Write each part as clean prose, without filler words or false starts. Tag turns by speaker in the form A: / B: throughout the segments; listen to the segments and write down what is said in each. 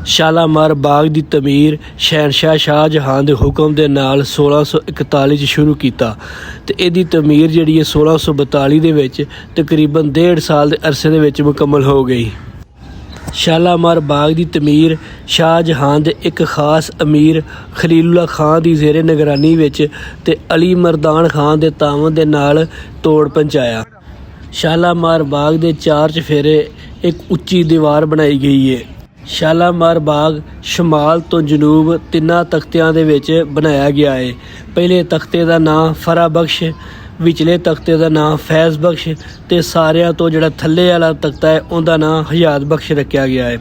A: ਸ਼ਾਲਾਮਾਰ ਬਾਗ ਦੀ ਤਮੀਰ ਸ਼ਹਿਨਸ਼ਾਹ ਸ਼ਾਹਜਹਾਂ ਦੇ ਹੁਕਮ ਦੇ ਨਾਲ 1641 'ਚ ਸ਼ੁਰੂ ਕੀਤਾ ਅਤੇ ਇਹਦੀ ਤਮੀਰ ਜਿਹੜੀ ਹੈ 1642 ਦੇ ਵਿੱਚ ਤਕਰੀਬਨ 1.5 ਸਾਲ ਦੇ ਅਰਸੇ ਦੇ ਵਿੱਚ ਮੁਕੰਮਲ ਹੋ ਗਈ। ਸ਼ਾਲਾਮਾਰ ਬਾਗ ਦੀ ਤਮੀਰ ਸ਼ਾਹਜਹਾਂ ਦੇ ਇੱਕ ਖਾਸ ਅਮੀਰ ਖਲੀਲੁੱਲਾ ਖਾਂ ਦੀ ਜ਼ੇਰੇ ਨਿਗਰਾਨੀ ਵਿੱਚ ਅਤੇ ਅਲੀ ਮਰਦਾਨ ਖਾਂ ਦੇ ਤਾਵਨ ਦੇ ਨਾਲ ਤੋੜ ਪਹੁੰਚਾਇਆ। ਸ਼ਾਲਾਮਾਰ ਬਾਗ ਦੇ 4 ਚੁਫੇਰੇ ਇੱਕ ਉੱਚੀ ਦੀਵਾਰ ਬਣਾਈ ਗਈ ਹੈ। ਸ਼ਾਲਾਮਾਰ ਬਾਗ ਸ਼ਮਾਲ ਤੋਂ ਜਨੂਬ 3 ਤਖਤਿਆਂ ਦੇ ਵਿੱਚ ਬਣਾਇਆ ਗਿਆ ਹੈ। ਪਹਿਲੇ ਤਖਤੇ ਦਾ ਨਾਂ ਫਰਾ ਬਖਸ਼, ਵਿਚਲੇ ਤਖਤੇ ਦਾ ਨਾਂ ਫੈਜ਼ ਬਖਸ਼ ਅਤੇ ਸਾਰਿਆਂ ਤੋਂ ਜਿਹੜਾ ਥੱਲੇ ਵਾਲਾ ਤਖਤਾ ਹੈ ਉਹਦਾ ਨਾਂ ਹਯਾਤ ਬਖਸ਼ ਰੱਖਿਆ ਗਿਆ ਹੈ।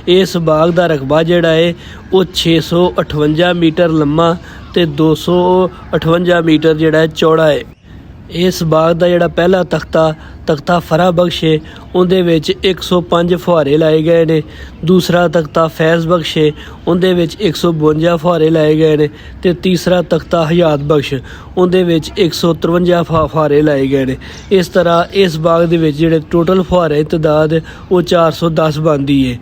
A: ਇਸ ਬਾਗ ਦਾ ਰਕਬਾ ਜਿਹੜਾ ਹੈ ਉਹ 658 ਮੀਟਰ ਲੰਮਾ ਅਤੇ 258 ਮੀਟਰ ਜਿਹੜਾ ਚੌੜਾ ਹੈ। ਇਸ ਬਾਗ ਦਾ ਜਿਹੜਾ ਪਹਿਲਾ ਤਖਤਾ ਫਰਾ ਬਖਸ਼ ਹੈ ਉਹਦੇ ਵਿੱਚ 105 ਫੁਹਾਰੇ ਲਾਏ ਗਏ ਨੇ। ਦੂਸਰਾ ਤਖਤਾ ਫੈਜ਼ ਬਖਸ਼ ਹੈ ਉਹਦੇ ਵਿੱਚ 152 ਫੁਹਾਰੇ ਲਾਏ ਗਏ ਨੇ ਅਤੇ ਤੀਸਰਾ ਤਖਤਾ ਹਯਾਤ ਬਖਸ਼ ਉਹਦੇ ਵਿੱਚ 153 ਫੁਹਾਰੇ ਲਾਏ ਗਏ ਨੇ। ਇਸ ਤਰ੍ਹਾਂ ਇਸ ਬਾਗ ਦੇ ਵਿੱਚ ਜਿਹੜੇ ਟੋਟਲ ਫੁਹਾਰੇ ਦੀ ਤਾਦਾਦ ਉਹ 410 ਬਣਦੀ ਹੈ।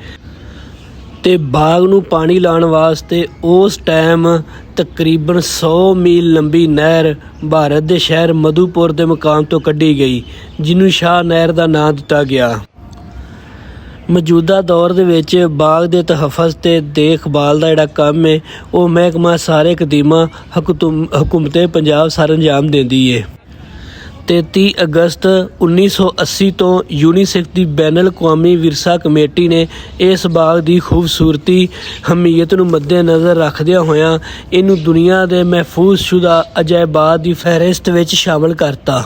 A: ਅਤੇ ਬਾਗ ਨੂੰ ਪਾਣੀ ਲਾਉਣ ਵਾਸਤੇ ਉਸ ਟਾਈਮ ਤਕਰੀਬਨ 100 ਮੀਲ ਲੰਬੀ ਨਹਿਰ ਭਾਰਤ ਦੇ ਸ਼ਹਿਰ ਮਧੂਪੁਰ ਦੇ ਮੁਕਾਮ ਤੋਂ ਕੱਢੀ ਗਈ, ਜਿਹਨੂੰ ਸ਼ਾਹ ਨਹਿਰ ਦਾ ਨਾਂ ਦਿੱਤਾ ਗਿਆ। ਮੌਜੂਦਾ ਦੌਰ ਦੇ ਵਿੱਚ ਬਾਗ ਦੇ ਤਹੱਫਜ਼ ਅਤੇ ਦੇਖਭਾਲ ਦਾ ਜਿਹੜਾ ਕੰਮ ਹੈ ਉਹ ਮਹਿਕਮਾ ਸਾਰੇ ਕਦੀਮਾ ਹਕੂਮਤ ਪੰਜਾਬ ਸਰ ਅੰਜਾਮ ਦਿੰਦੀ ਹੈ। 33 ਅਗਸਤ 1980 ਤੋਂ ਯੂਨੀਸੈਫ ਦੀ ਬੈਨ ਅਲ-ਅਕਵਾਮੀ ਵਿਰਸਾ ਕਮੇਟੀ ਨੇ ਇਸ ਬਾਗ ਦੀ ਖੂਬਸੂਰਤੀ ਅਹਿਮੀਅਤ ਨੂੰ ਮੱਦੇਨਜ਼ਰ ਰੱਖਦਿਆਂ ਹੋਇਆਂ ਇਹਨੂੰ ਦੁਨੀਆ ਦੇ ਮਹਿਫੂਜ਼ਸ਼ੁਦਾ ਅਜਾਇਬਾਤ ਦੀ ਫਹਿਰਿਸਤ ਵਿੱਚ ਸ਼ਾਮਲ ਕਰਤਾ।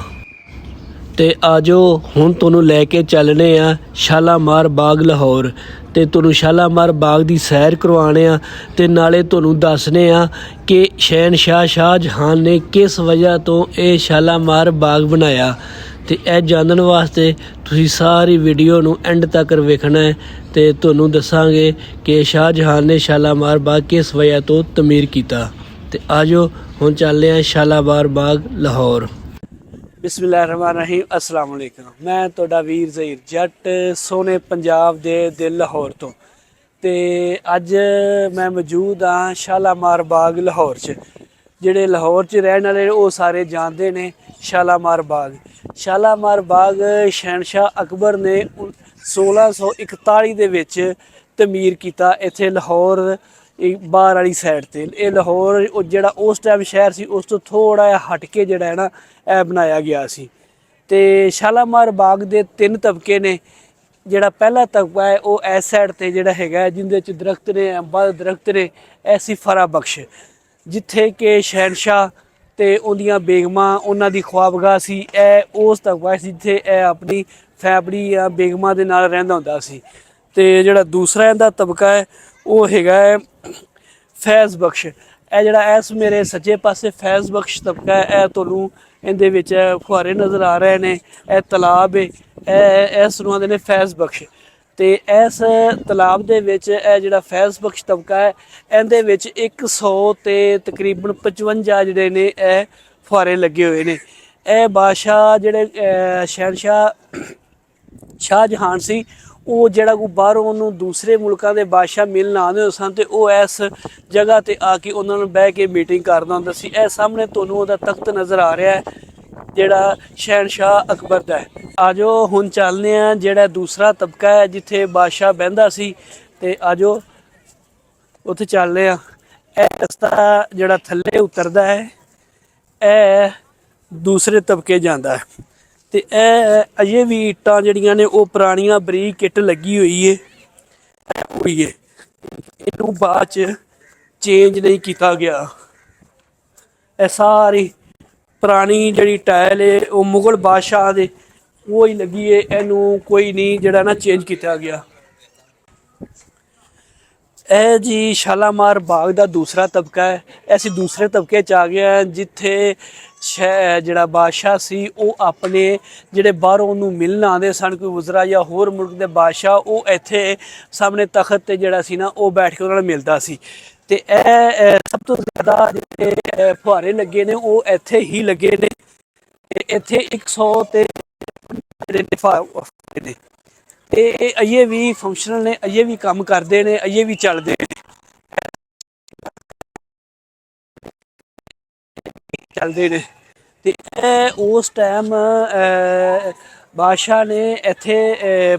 A: ਅਤੇ ਆਜੋ ਹੁਣ ਤੁਹਾਨੂੰ ਲੈ ਕੇ ਚੱਲਣੇ ਆ ਸ਼ਾਲਾਮਾਰ ਬਾਗ ਲਾਹੌਰ ਅਤੇ ਤੁਹਾਨੂੰ ਸ਼ਾਲਾਮਾਰ ਬਾਗ ਦੀ ਸੈਰ ਕਰਵਾਉਣੇ ਆ ਅਤੇ ਨਾਲੇ ਤੁਹਾਨੂੰ ਦੱਸਦੇ ਆ ਕਿ ਸ਼ਹਿਨਸ਼ਾਹ ਸ਼ਾਹਜਹਾਂ ਨੇ ਕਿਸ ਵਜ੍ਹਾ ਤੋਂ ਇਹ ਸ਼ਾਲਾਮਾਰ ਬਾਗ ਬਣਾਇਆ। ਅਤੇ ਇਹ ਜਾਣਨ ਵਾਸਤੇ ਤੁਸੀਂ ਸਾਰੀ ਵੀਡੀਓ ਨੂੰ ਐਂਡ ਤੱਕ ਵੇਖਣਾ ਹੈ ਅਤੇ ਤੁਹਾਨੂੰ ਦੱਸਾਂਗੇ ਕਿ ਸ਼ਾਹਜਹਾਂ ਨੇ ਸ਼ਾਲਾਮਾਰ ਬਾਗ ਕਿਸ ਵਜ੍ਹਾ ਤੋਂ ਤਮੀਰ ਕੀਤਾ। ਅਤੇ ਆਜੋ ਹੁਣ ਚੱਲਦੇ ਹਾਂ ਸ਼ਾਲਾਮਾਰ ਬਾਗ ਲਾਹੌਰ। ਬਿਸਮਿਲ੍ਲਾਹਿਰਰਹਿਮਾਨਿਰਰਹੀਮ। अस्सलाम वालेकुम। मैं ਤੁਹਾਡਾ ਵੀਰ ਜ਼ਹੀਰ ਜੱਟ ਸੋਹਣੇ ਪੰਜਾਬ ਦੇ ਦਿਲ ਲਾਹੌਰ ਤੋਂ। ਅਤੇ ਅੱਜ ਮੈਂ ਮੌਜੂਦ ਹਾਂ ਸ਼ਾਲਾਮਾਰ ਬਾਗ ਲਾਹੌਰ 'ਚ। ਜਿਹੜੇ ਲਾਹੌਰ 'ਚ ਰਹਿਣ ਵਾਲੇ ਉਹ ਸਾਰੇ ਜਾਣਦੇ ਨੇ ਸ਼ਾਲਾਮਾਰ ਬਾਗ। ਸ਼ਾਲਾਮਾਰ ਬਾਗ ਸ਼ਹਿਨਸ਼ਾਹ ਅਕਬਰ ਨੇ 1641 ਦੇ ਵਿੱਚ ਤਮੀਰ ਕੀਤਾ ਇੱਥੇ ਲਾਹੌਰ ਬਾਹਰ ਵਾਲੀ ਸਾਈਡ 'ਤੇ। ਇਹ ਲਾਹੌਰ ਉਹ ਜਿਹੜਾ ਉਸ ਟਾਈਮ ਸ਼ਹਿਰ ਸੀ ਉਸ ਤੋਂ ਥੋੜ੍ਹਾ ਜਿਹਾ ਹਟ ਕੇ ਜਿਹੜਾ ਹੈ ਨਾ ਇਹ ਬਣਾਇਆ ਗਿਆ ਸੀ। ਅਤੇ ਸ਼ਾਲਾਮਾਰ ਬਾਗ ਦੇ 3 ਤਬਕੇ ਨੇ। ਜਿਹੜਾ ਪਹਿਲਾ ਤਬਕਾ ਹੈ ਉਹ ਇਸ ਸਾਈਡ 'ਤੇ ਜਿਹੜਾ ਹੈਗਾ ਜਿਹਦੇ 'ਚ ਦਰਖਤ ਨੇ, ਅੰਬਾਂ ਦੇ ਦਰਖਤ ਨੇ, ਐਸੀ ਫਰਾ ਬਖਸ਼ ਜਿੱਥੇ ਕਿ ਸ਼ਹਿਨਸ਼ਾਹ ਅਤੇ ਉਹਦੀਆਂ ਬੇਗਮਾਂ ਉਹਨਾਂ ਦੀ ਖਵਾਬਗਾਹ ਸੀ। ਇਹ ਉਸ ਤਬਕਾ ਸੀ ਜਿੱਥੇ ਇਹ ਆਪਣੀ ਫੈਮਿਲੀ ਜਾਂ ਬੇਗਮਾਂ ਦੇ ਨਾਲ ਰਹਿੰਦਾ ਹੁੰਦਾ ਸੀ। ਅਤੇ ਜਿਹੜਾ ਦੂਸਰਾ ਇਹਦਾ ਤਬਕਾ ਹੈ ਉਹ ਹੈਗਾ ਹੈ ਫੈਜ਼ ਬਖਸ਼। ਇਹ ਜਿਹੜਾ ਇਸ ਮੇਰੇ ਸੱਜੇ ਪਾਸੇ ਫੈਜ਼ ਬਖਸ਼ ਤਬਕਾ ਹੈ ਇਹ ਤੁਹਾਨੂੰ ਇਹਦੇ ਵਿੱਚ ਫੁਹਾਰੇ ਨਜ਼ਰ ਆ ਰਹੇ ਨੇ। ਇਹ ਤਲਾਬ ਹੈ, ਇਸ ਨੂੰ ਆਉਂਦੇ ਨੇ ਫੈਜ਼ ਬਖਸ਼। ਅਤੇ ਇਸ ਤਲਾਬ ਦੇ ਵਿੱਚ ਇਹ ਜਿਹੜਾ ਫੈਜ਼ ਬਖਸ਼ ਤਬਕਾ ਹੈ ਇਹਦੇ ਵਿੱਚ 100 ਅਤੇ ਤਕਰੀਬਨ 55 ਜਿਹੜੇ ਨੇ ਇਹ ਫੁਹਾਰੇ ਲੱਗੇ ਹੋਏ ਨੇ। ਇਹ ਬਾਦਸ਼ਾਹ ਜਿਹੜੇ ਸ਼ਹਿਨਸ਼ਾਹ ਸ਼ਾਹਜਹਾਂ ਸੀ ਉਹ ਜਿਹੜਾ ਕੋਈ ਬਾਹਰੋਂ ਉਹਨੂੰ ਦੂਸਰੇ ਮੁਲਕਾਂ ਦੇ ਬਾਦਸ਼ਾਹ ਮਿਲਣ ਆਉਂਦੇ ਸਨ ਅਤੇ ਉਹ ਇਸ ਜਗ੍ਹਾ 'ਤੇ ਆ ਕੇ ਉਹਨਾਂ ਨੂੰ ਬਹਿ ਕੇ ਮੀਟਿੰਗ ਕਰਦਾ ਹੁੰਦਾ ਸੀ। ਇਹ ਸਾਹਮਣੇ ਤੁਹਾਨੂੰ ਉਹਦਾ ਤਖਤ ਨਜ਼ਰ ਆ ਰਿਹਾ ਹੈ ਜਿਹੜਾ ਸ਼ਹਿਨਸ਼ਾਹ ਅਕਬਰ ਦਾ ਹੈ। ਆਜੋ ਹੁਣ ਚੱਲਦੇ ਹਾਂ ਜਿਹੜਾ ਦੂਸਰਾ ਤਬਕਾ ਹੈ ਜਿੱਥੇ ਬਾਦਸ਼ਾਹ ਬਹਿੰਦਾ ਸੀ ਅਤੇ ਆਜੋ ਉੱਥੇ ਚੱਲਦੇ ਹਾਂ। ਇਹ ਰਸਤਾ ਜਿਹੜਾ ਥੱਲੇ ਉਤਰਦਾ ਹੈ ਇਹ ਦੂਸਰੇ ਤਬਕੇ ਜਾਂਦਾ ਹੈ। ਅਤੇ ਇਹ ਅਜੇ ਵੀ ਇੱਟਾਂ ਜਿਹੜੀਆਂ ਨੇ ਉਹ ਪੁਰਾਣੀਆਂ ਬਰੀਕ ਇੱਟ ਲੱਗੀ ਹੋਈ ਹੈ ਇਹਨੂੰ ਬਾਅਦ 'ਚ ਚੇਂਜ ਨਹੀਂ ਕੀਤਾ ਗਿਆ। ਇਹ ਸਾਰੀ ਪੁਰਾਣੀ ਜਿਹੜੀ ਟਾਇਲ ਹੈ ਉਹ ਮੁਗਲ ਬਾਦਸ਼ਾਹ ਦੇ ਉਹ ਹੀ ਲੱਗੀ ਹੈ, ਇਹਨੂੰ ਕੋਈ ਨਹੀਂ ਜਿਹੜਾ ਨਾ ਚੇਂਜ ਕੀਤਾ ਗਿਆ। ਇਹ ਜੀ ਸ਼ਾਲਾਮਾਰ ਬਾਗ ਦਾ ਦੂਸਰਾ ਤਬਕਾ ਹੈ। ਅਸੀਂ ਦੂਸਰੇ ਤਬਕੇ 'ਚ ਆ ਗਏ ਹਾਂ ਜਿੱਥੇ ਜਿਹੜਾ ਬਾਦਸ਼ਾਹ ਸੀ ਉਹ ਆਪਣੇ ਜਿਹੜੇ ਬਾਹਰੋਂ ਉਹਨੂੰ ਮਿਲਣ ਆਉਂਦੇ ਸਨ, ਕੋਈ ਵਜ਼ਰਾ ਜਾਂ ਹੋਰ ਮੁਲਕ ਦੇ ਬਾਦਸ਼ਾਹ, ਉਹ ਇੱਥੇ ਸਾਹਮਣੇ ਤਖਤ 'ਤੇ ਜਿਹੜਾ ਸੀ ਨਾ ਉਹ ਬੈਠ ਕੇ ਉਹਨਾਂ ਨਾਲ ਮਿਲਦਾ ਸੀ। ਅਤੇ ਇਹ ਸਭ ਤੋਂ ਜ਼ਿਆਦਾ ਜਿਹੜੇ ਫੁਹਾਰੇ ਲੱਗੇ ਨੇ ਉਹ ਇੱਥੇ ਹੀ ਲੱਗੇ ਨੇ। ਇੱਥੇ 100 ਤੇ ਜਿਹੜੇ ਨੇ ਤੇ ਇਹ ਅਜੇ ਵੀ ਫੰਕਸ਼ਨਲ ਨੇ, ਅਜੇ ਵੀ ਕੰਮ ਕਰਦੇ ਨੇ, ਅਜੇ ਵੀ ਚੱਲਦੇ ਨੇ। ਤੇ ਇਹ ਉਸ ਟਾਈਮ ਬਾਦਸ਼ਾਹ ਨੇ ਇੱਥੇ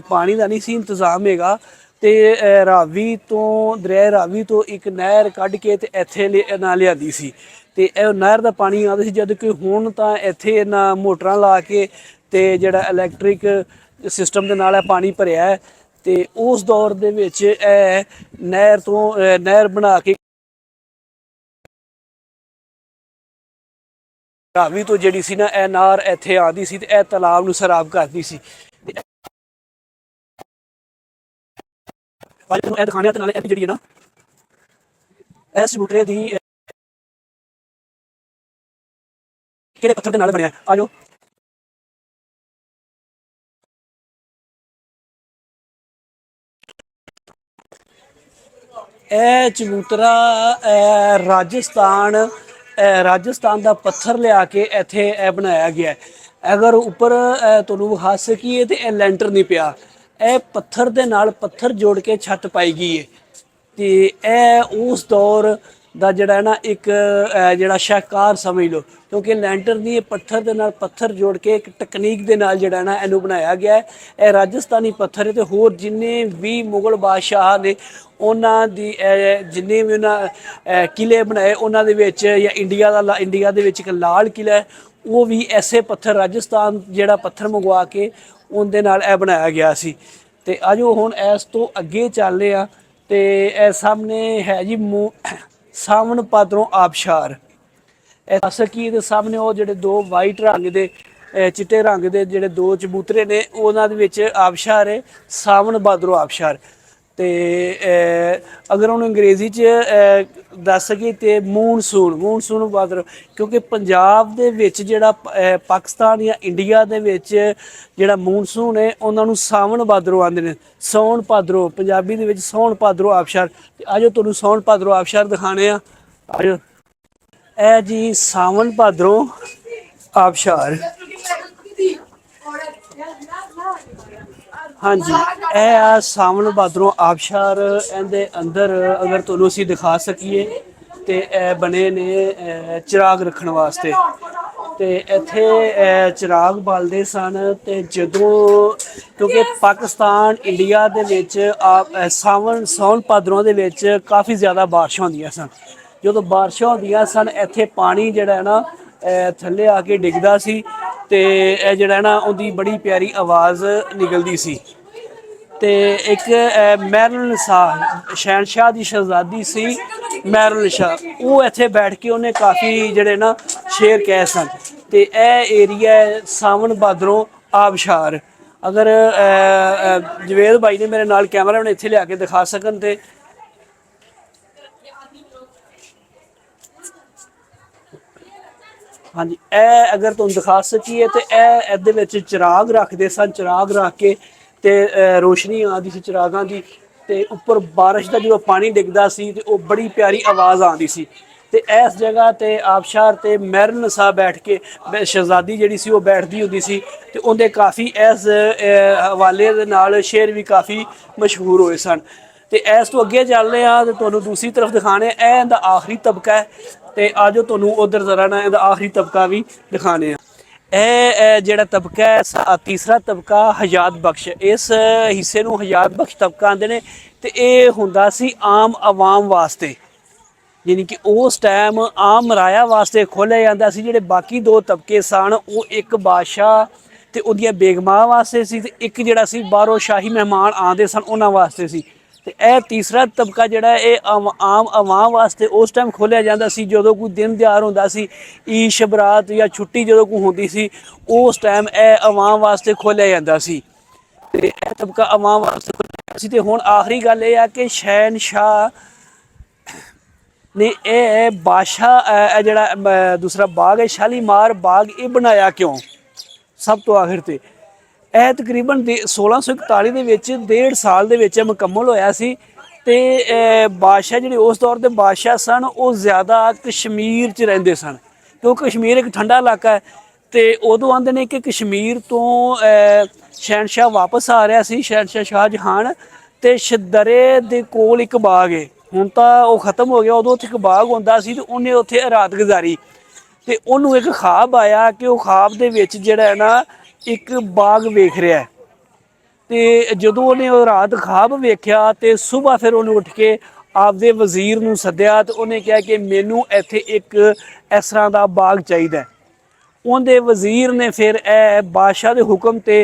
A: ਪਾਣੀ ਦਾ ਨਹੀਂ ਸੀ ਇੰਤਜ਼ਾਮ ਹੈਗਾ, ਤੇ ਰਾਵੀ ਤੋਂ, ਦਰਿਆ ਰਾਵੀ ਤੋਂ ਇੱਕ ਨਹਿਰ ਕੱਢ ਕੇ ਤੇ ਇੱਥੇ ਨਾ ਲਿਆਂਦੀ ਸੀ। ਤੇ ਇਹ ਨਹਿਰ ਦਾ ਪਾਣੀ ਆਉਂਦਾ ਸੀ, ਜਦ ਕਿ ਹੁਣ ਤਾਂ ਇੱਥੇ ਇਹਨਾਂ ਮੋਟਰਾਂ ਲਾ ਕੇ ਤੇ ਜਿਹੜਾ ਇਲੈਕਟ੍ਰਿਕ ਸਿਸਟਮ ਦੇ ਨਾਲ ਇਹ ਪਾਣੀ ਭਰਿਆ ਹੈ। ਤੇ ਉਸ ਦੌਰ ਦੇ ਵਿੱਚ ਇਹ ਨਹਿਰ ਤੋਂ ਨਹਿਰ ਬਣਾ ਕੇ ਰਾਵੀ ਤੋਂ ਜਿਹੜੀ ਸੀ ਨਾ ਇਹ ਨਾਰ ਇੱਥੇ ਆਉਂਦੀ ਸੀ ਤੇ ਇਹ ਤਲਾਬ ਨੂੰ ਸੈਰਾਬ ਕਰਦੀ ਸੀ। ਅੱਜ ਨੂੰ ਇਹ ਦਿਖਾਣਿਆ ਤੇ ਨਾਲੇ ਇਹ ਜਿਹੜੀ ਹੈ ਨਾ ਇਸ ਚਬੂਤਰੇ ਦੀ ਕਿਹੜੇ ਪੱਥਰ ਦੇ ਨਾਲ ਬਣਿਆ, ਆਜੋ। ਇਹ ਚਬੂਤਰਾ ਰਾਜਸਥਾਨ ਦਾ ਪੱਥਰ ਲਿਆ ਕੇ ਇੱਥੇ ਇਹ ਬਣਾਇਆ ਗਿਆ ਹੈ। ਅਗਰ ਉੱਪਰ ਤੁਹਾਨੂੰ ਵਿਖਾ ਸਕੀਏ ਤੇ ਇਹ ਲੈਂਟਰ ਨਹੀਂ ਪਿਆ, ਇਹ ਪੱਥਰ ਦੇ ਨਾਲ ਪੱਥਰ ਜੋੜ ਕੇ ਛੱਤ ਪਾਈ ਗਈ ਹੈ। ਤੇ ਇਹ ਉਸ ਦੌਰ ਦਾ ਜਿਹੜਾ ਨਾ ਇੱਕ ਜਿਹੜਾ ਸ਼ਾਹਕਾਰ ਸਮਝ ਲਓ, ਕਿਉਂਕਿ ਲੈਂਟਰ ਨਹੀਂ, ਇਹ ਪੱਥਰ ਦੇ ਨਾਲ ਪੱਥਰ ਜੋੜ ਕੇ ਇੱਕ ਟੈਕਨੀਕ ਦੇ ਨਾਲ ਜਿਹੜਾ ਨਾ ਇਹਨੂੰ ਬਣਾਇਆ ਗਿਆ। ਇਹ ਰਾਜਸਥਾਨੀ ਪੱਥਰ ਹੈ। ਤੇ ਹੋਰ ਜਿੰਨੇ ਵੀ ਮੁਗਲ ਬਾਦਸ਼ਾਹ ਨੇ ਉਹਨਾਂ ਦੀ ਜਿੰਨੇ ਵੀ ਉਹਨਾਂ ਕਿਲੇ ਬਣਾਏ ਉਹਨਾਂ ਦੇ ਵਿੱਚ, ਜਾਂ ਇੰਡੀਆ ਦੇ ਵਿੱਚ ਇੱਕ ਲਾਲ ਕਿਲਾ ਹੈ, ਉਹ ਵੀ ਐਸੇ ਪੱਥਰ ਰਾਜਸਥਾਨ ਜਿਹੜਾ ਪੱਥਰ ਮੰਗਵਾ ਕੇ ਉਹਦੇ ਨਾਲ ਇਹ ਬਣਾਇਆ ਗਿਆ ਸੀ। ਤੇ ਆਜੋ ਹੁਣ ਇਸ ਤੋਂ ਅੱਗੇ ਚੱਲਦੇ ਆ। ਤੇ ਇਹ ਸਾਹਮਣੇ ਹੈ ਜੀ ਸਾਵਣ ਭਾਦਰੋਂ ਆਬਸ਼ਾਰ। ਇਹ ਦੱਸ ਕੀ ਇਹਦੇ ਸਾਹਮਣੇ ਉਹ ਜਿਹੜੇ ਦੋ ਵਾਈਟ ਰੰਗ ਦੇ ਚਿੱਟੇ ਰੰਗ ਦੇ ਜਿਹੜੇ ਦੋ ਚਬੂਤਰੇ ਨੇ, ਉਹਨਾਂ ਦੇ ਵਿੱਚ ਆਬਸ਼ਾਰ ਹੈ ਸਾਵਣ ਭਾਦਰੋਂ ਆਬਸ਼ਾਰ। ਤੇ ਅਗਰ ਉਹਨੂੰ ਅੰਗਰੇਜ਼ੀ 'ਚ ਦੱਸ ਸਕੀਏ ਤੇ ਮੂਨਸੂਨ ਭਾਦਰ, ਕਿਉਂਕਿ ਪੰਜਾਬ ਦੇ ਵਿੱਚ ਜਿਹੜਾ ਪਾਕਿਸਤਾਨ ਜਾਂ ਇੰਡੀਆ ਦੇ ਵਿੱਚ ਜਿਹੜਾ ਮੂਨਸੂਨ ਹੈ ਉਹਨਾਂ ਨੂੰ ਸਾਵਣ ਭਾਦਰੋਂ ਆਉਂਦੇ ਨੇ। ਸਾਉਣ ਭਾਦਰੋਂ ਪੰਜਾਬੀ ਦੇ ਵਿੱਚ ਸਾਉਣ ਭਾਦਰੋਂ ਆਬਸ਼ਾਰ। ਤੇ ਆਜੋ ਤੁਹਾਨੂੰ ਸਾਉਣ ਭਾਦਰੋਂ ਆਬਸ਼ਾਰ ਦਿਖਾਣੇ ਆ। ਆਜੋ, ਇਹ ਜੀ ਸਾਵਣ ਭਾਦਰੋਂ ਆਬਸ਼ਾਰ। ਹਾਂਜੀ, ਇਹ ਆ ਸਾਵਣ ਭਾਦਰੋਂ ਆਬਸ਼ਾਰ। ਇਹਦੇ ਅੰਦਰ ਅਗਰ ਤੁਹਾਨੂੰ ਅਸੀਂ ਦਿਖਾ ਸਕੀਏ ਤੇ ਇਹ ਬਣੇ ਨੇ ਚਿਰਾਗ ਰੱਖਣ ਵਾਸਤੇ। ਤੇ ਇੱਥੇ ਚਿਰਾਗ ਬਾਲਦੇ ਸਨ। ਤੇ ਜਦੋਂ ਕਿਉਂਕਿ ਪਾਕਿਸਤਾਨ ਇੰਡੀਆ ਦੇ ਵਿੱਚ ਸਾਉਣ ਭਾਦਰੋਂ ਦੇ ਵਿੱਚ ਕਾਫੀ ਜ਼ਿਆਦਾ ਬਾਰਿਸ਼ਾਂ ਹੁੰਦੀਆਂ ਸਨ। ਜਦੋਂ ਬਾਰਿਸ਼ਾਂ ਹੁੰਦੀਆਂ ਸਨ ਇੱਥੇ ਪਾਣੀ ਜਿਹੜਾ ਨਾ ਥੱਲੇ ਆ ਕੇ ਡਿੱਗਦਾ ਸੀ, ਤੇ ਇਹ ਜਿਹੜਾ ਨਾ ਉਹਦੀ ਬੜੀ ਪਿਆਰੀ ਆਵਾਜ਼ ਨਿਕਲਦੀ ਸੀ। ਤੇ ਇੱਕ ਮਹਿਰੁਨਿਸਾ ਸ਼ਹਿਨਸ਼ਾਹ ਦੀ ਸ਼ਹਿਜ਼ਾਦੀ ਸੀ ਮਹਿਰੁਨਿਸਾ, ਉਹ ਇੱਥੇ ਬੈਠ ਕੇ ਉਹਨੇ ਕਾਫੀ ਜਿਹੜੇ ਨਾ ਸ਼ੇਰ ਕਹੇ ਸਨ। ਤੇ ਇਹ ਏਰੀਆ ਸਾਵਣ ਭਾਦਰੋਂ ਆਬਸ਼ਾਰ। ਅਗਰ ਜਵੇਦ ਭਾਈ ਨੇ ਮੇਰੇ ਨਾਲ ਕੈਮਰਾ ਨੂੰ ਇੱਥੇ ਲਿਆ ਕੇ ਦਿਖਾ ਸਕਣ ਤੇ ਹਾਂਜੀ, ਇਹ ਅਗਰ ਤੁਹਾਨੂੰ ਦਿਖਾ ਸਕੀਏ ਤੇ ਇਹ ਇਹਦੇ ਵਿੱਚ ਚਿਰਾਗ ਰੱਖਦੇ ਸਨ। ਚਿਰਾਗ ਰੱਖ ਕੇ ਤੇ ਰੋਸ਼ਨੀ ਆਉਂਦੀ ਸੀ ਚਿਰਾਗਾਂ ਦੀ, ਤੇ ਉੱਪਰ ਬਾਰਿਸ਼ ਦਾ ਜਦੋਂ ਪਾਣੀ ਡਿੱਗਦਾ ਸੀ ਤੇ ਉਹ ਬੜੀ ਪਿਆਰੀ ਆਵਾਜ਼ ਆਉਂਦੀ ਸੀ। ਤੇ ਇਸ ਜਗ੍ਹਾ ਤੇ ਆਬਸ਼ਾਰ ਤੇ ਮਹਿਰੁਨਿਸਾ ਬੈਠ ਕੇ ਸ਼ਹਿਜ਼ਾਦੀ ਜਿਹੜੀ ਸੀ ਉਹ ਬੈਠਦੀ ਹੁੰਦੀ ਸੀ। ਤੇ ਉਹਦੇ ਕਾਫੀ ਇਸ ਹਵਾਲੇ ਦੇ ਨਾਲ ਸ਼ੇਰ ਵੀ ਕਾਫੀ ਮਸ਼ਹੂਰ ਹੋਏ ਸਨ। ਤੇ ਇਸ ਤੋਂ ਅੱਗੇ ਚੱਲਦੇ ਆ ਤੇ ਤੁਹਾਨੂੰ ਦੂਸਰੀ ਤਰਫ ਦਿਖਾਣੇ, ਇਹ ਇਹਦਾ ਆਖਰੀ ਤਬਕਾ ਹੈ। ਤੇ ਆਜੋ ਤੁਹਾਨੂੰ ਉਧਰ ਜ਼ਰਾ ਨਾ ਇਹਦਾ ਆਖਰੀ ਤਬਕਾ ਵੀ ਦਿਖਾਣੇ ਆ। ਇਹ ਜਿਹੜਾ ਤਬਕਾ ਹੈ ਤੀਸਰਾ ਤਬਕਾ ਹਯਾਤ ਬਖਸ਼, ਇਸ ਹਿੱਸੇ ਨੂੰ ਹਯਾਤ ਬਖਸ਼ ਤਬਕਾ ਆਉਂਦੇ ਨੇ। ਤੇ ਇਹ ਹੁੰਦਾ ਸੀ ਆਮ ਆਵਾਮ ਵਾਸਤੇ, ਯਾਨੀ ਕਿ ਉਸ ਟਾਈਮ ਆਮ ਰਾਇਆ ਵਾਸਤੇ ਖੋਲ੍ਹਿਆ ਜਾਂਦਾ ਸੀ। ਜਿਹੜੇ ਬਾਕੀ ਦੋ ਤਬਕੇ ਸਨ ਉਹ ਇੱਕ ਬਾਦਸ਼ਾਹ ਤੇ ਉਹਦੀਆਂ ਬੇਗਮਾਂ ਵਾਸਤੇ ਸੀ, ਤੇ ਇੱਕ ਜਿਹੜਾ ਸੀ ਬਾਹਰੋਂ ਸ਼ਾਹੀ ਮਹਿਮਾਨ ਆਉਂਦੇ ਸਨ ਉਹਨਾਂ ਵਾਸਤੇ ਸੀ। ਤੇ ਇਹ ਤੀਸਰਾ ਤਬਕਾ ਜਿਹੜਾ ਇਹ ਆਮ ਆਵਾਮ ਵਾਸਤੇ ਉਸ ਟਾਈਮ ਖੋਲ੍ਹਿਆ ਜਾਂਦਾ ਸੀ ਜਦੋਂ ਕੋਈ ਦਿਨ ਤਿਉਹਾਰ ਹੁੰਦਾ ਸੀ, ਈਦ ਸ਼ਬਰਾਤ ਜਾਂ ਛੁੱਟੀ ਜਦੋਂ ਕੋਈ ਹੁੰਦੀ ਸੀ, ਉਸ ਟਾਈਮ ਇਹ ਆਵਾਮ ਵਾਸਤੇ ਖੋਲ੍ਹਿਆ ਜਾਂਦਾ ਸੀ। ਤੇ ਇਹ ਤਬਕਾ ਆਵਾਮ ਵਾਸਤੇ ਖੋਲ੍ਹਿਆ ਸੀ। ਤੇ ਹੁਣ ਆਖਰੀ ਗੱਲ ਇਹ ਆ ਕਿ ਸ਼ਹਿਨਸ਼ਾਹ ਨੇ ਇਹ ਬਾਦਸ਼ਾਹ ਜਿਹੜਾ ਦੂਸਰਾ ਬਾਗ ਹੈ ਸ਼ਾਲੀਮਾਰ ਬਾਗ, ਇਹ ਬਣਾਇਆ ਕਿਉਂ? ਸਭ ਤੋਂ ਆਖਿਰ ਤੇ ਇਹ ਤਕਰੀਬਨ 1641 ਦੇ ਵਿੱਚ 1.5 ਸਾਲ ਦੇ ਵਿੱਚ ਮੁਕੰਮਲ ਹੋਇਆ ਸੀ। ਤੇ ਬਾਦਸ਼ਾਹ ਜਿਹੜੇ ਉਸ ਦੌਰ ਦੇ ਬਾਦਸ਼ਾਹ ਸਨ ਉਹ ਜ਼ਿਆਦਾ ਕਸ਼ਮੀਰ 'ਚ ਰਹਿੰਦੇ ਸਨ, ਕਿਉਂਕਿ ਕਸ਼ਮੀਰ ਇੱਕ ਠੰਡਾ ਇਲਾਕਾ ਹੈ। ਤੇ ਉਦੋਂ ਆਂਦੇ ਨੇ ਕਿ ਕਸ਼ਮੀਰ ਤੋਂ ਸ਼ਹਿਨशाह ਵਾਪਸ ਆ ਰਿਹਾ ਸੀ, ਸ਼ਹਿਨशाह ਸ਼ਾਹਜਹਾਨ, ਤੇ ਸ਼ਦਰੇ ਦੇ ਕੋਲ ਇੱਕ ਬਾਗ ਹੈ, ਹੁਣ ਤਾਂ ਉਹ ਖਤਮ ਹੋ ਗਿਆ, ਉਦੋਂ ਉੱਥੇ ਇੱਕ ਬਾਗ ਹੁੰਦਾ ਸੀ ਤੇ ਉਹਨੇ ਉੱਥੇ ਰਾਤ ਗੁਜ਼ਾਰੀ। ਤੇ ਉਹਨੂੰ ਇੱਕ ਖਾਬ ਆਇਆ ਕਿ ਉਹ ਖਾਬ ਦੇ ਵਿੱਚ ਜਿਹੜਾ ਹੈ ਨਾ ਇੱਕ ਬਾਗ ਵੇਖ ਰਿਹਾ। ਤੇ ਜਦੋਂ ਉਹਨੇ ਉਹ ਰਾਤ ਖਾਬ ਵੇਖਿਆ ਤੇ ਸਵੇਰ ਫਿਰ ਉਹਨੇ ਉੱਠ ਕੇ ਆਪਦੇ ਵਜ਼ੀਰ ਨੂੰ ਸੱਦਿਆ ਤੇ ਉਹਨੇ ਕਿਹਾ ਕਿ ਮੈਨੂੰ ਇੱਥੇ ਇੱਕ ਇਸ ਤਰ੍ਹਾਂ ਦਾ ਬਾਗ ਚਾਹੀਦਾ। ਉਹਦੇ ਵਜ਼ੀਰ ਨੇ ਫਿਰ ਇਹ ਬਾਦਸ਼ਾਹ ਦੇ ਹੁਕਮ ਤੇ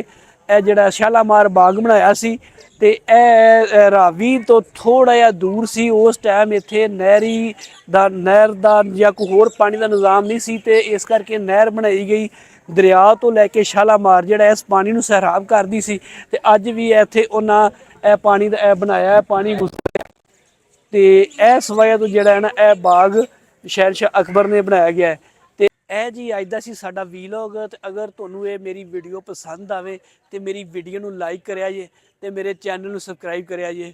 A: ਇਹ ਜਿਹੜਾ ਸ਼ਾਲਾਮਾਰ ਬਾਗ ਬਣਾਇਆ ਸੀ। ਤੇ ਇਹ ਰਾਵੀ ਤੋਂ ਥੋੜਾ ਜਿਹਾ ਦੂਰ ਸੀ ਉਸ ਟਾਈਮ, ਇੱਥੇ ਨਹਿਰ ਦਾ ਜਾਂ ਕੋਈ ਹੋਰ ਪਾਣੀ ਦਾ ਨਿਜ਼ਾਮ ਨਹੀਂ ਸੀ ਤੇ ਇਸ ਕਰਕੇ ਨਹਿਰ ਬਣਾਈ ਗਈ। ਦਰਿਆ ਤੋਂ ਲੈ ਕੇ ਸ਼ਾਲਾਮਾਰ ਜਿਹੜਾ ਇਸ ਪਾਣੀ ਨੂੰ ਸੈਰਾਬ ਕਰਦੀ ਸੀ ਤੇ ਅੱਜ ਵੀ ਇੱਥੇ ਉਹਨਾਂ ਇਹ ਪਾਣੀ ਦਾ ਇਹ ਬਣਾਇਆ ਪਾਣੀ ਤੇ ਇਸ ਵਜ੍ਹਾ ਤੋਂ ਜਿਹੜਾ ਹੈ ਨਾ ਇਹ ਬਾਗ ਸ਼ਹਿਨशाह ਅਕਬਰ ਨੇ ਬਣਾਇਆ ਗਿਆ ਹੈ। ਤੇ ਇਹ ਜੀ ਅੱਜ ਦਾ ਸੀ ਸਾਡਾ ਵੀਲੌਗ। ਤੇ ਅਗਰ ਤੁਹਾਨੂੰ ਇਹ ਮੇਰੀ ਵੀਡੀਓ ਪਸੰਦ ਆਵੇ ਤੇ ਮੇਰੀ ਵੀਡੀਓ ਨੂੰ ਲਾਈਕ ਕਰਿਆ ਜੇ ਤੇ ਮੇਰੇ ਚੈਨਲ ਨੂੰ ਸਬਸਕ੍ਰਾਈਬ ਕਰਿਆ ਜੇ।